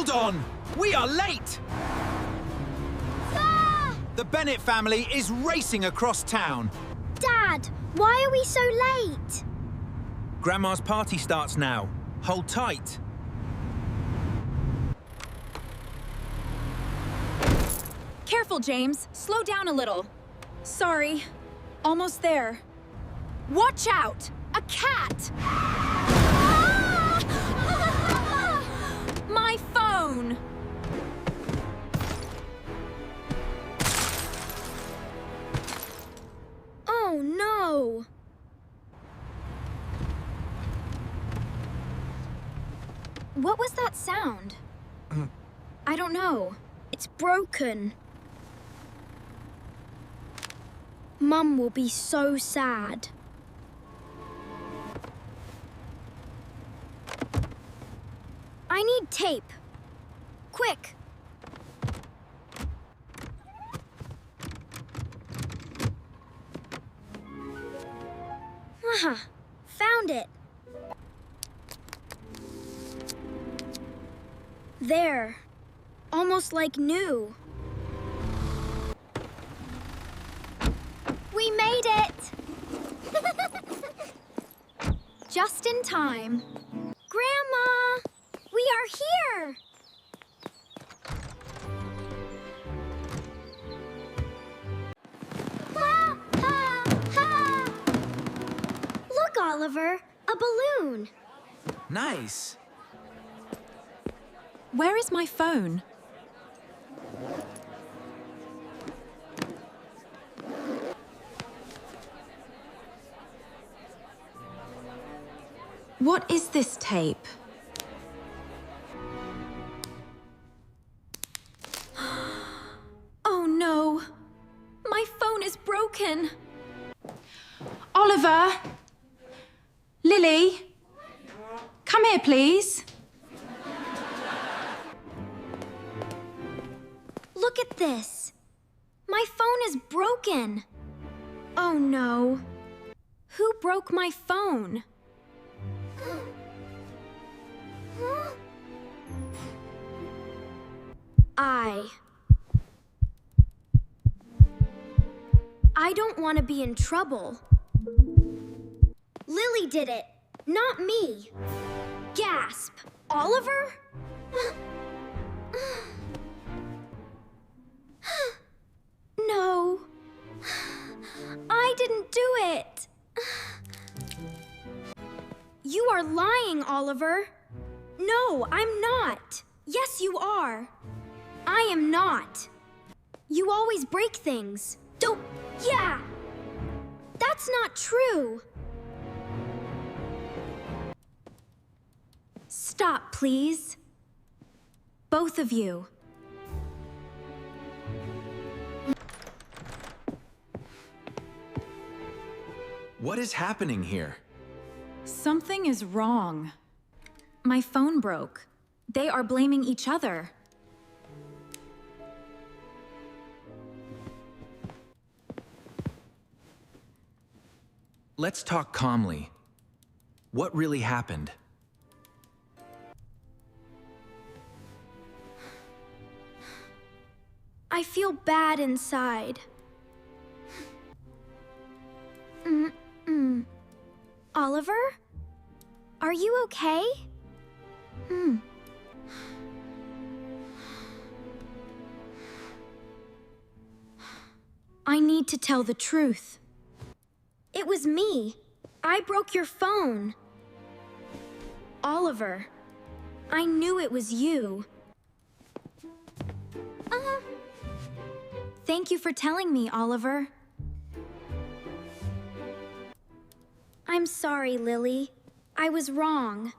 Hold on! We are late! Ah! The Bennett family is racing across town. Dad, why are we so late? Grandma's party starts now. Hold tight. Careful, James. Slow down a little. Sorry. Almost there. Watch out! A cat! My phone! Oh, no. What was that sound? I don't know. It's broken. Mum will be so sad. I need tape. Quick! Aha! Found it! There. Almost like new. We made it! Just in time. Grandma! We are here! Ha! Ha! Ha! Look, Oliver! A balloon! Nice. Where is my phone? What is this tape? Oh no! My phone is broken! Oliver! Lily! Come here, please. Look at this. My phone is broken. Oh no. Who broke my phone? I don't want to be in trouble. Lily did it, not me. Gasp. Oliver? No. I didn't do it. You are lying, Oliver. No, I'm not. Yes, you are. I am not. You always break things. Don't... Yeah! That's not true. Stop, please. Both of you. What is happening here? Something is wrong. My phone broke. They are blaming each other. Let's talk calmly. What really happened? I feel bad inside. Oliver? Are you okay? I need to tell the truth. It was me. I broke your phone. Oliver, I knew it was you. Thank you for telling me, Oliver. I'm sorry, Lily. I was wrong.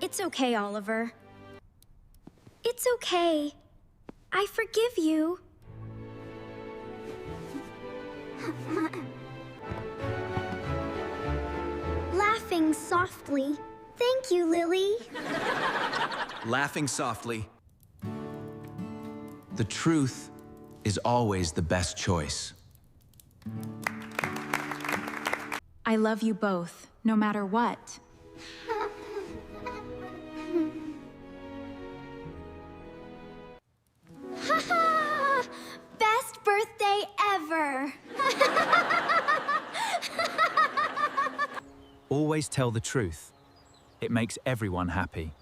It's okay, Oliver. It's okay. I forgive you. Laughing softly. Thank you, Lily. Laughing softly. The truth is always the best choice. I love you both, no matter what. Always tell the truth. It makes everyone happy.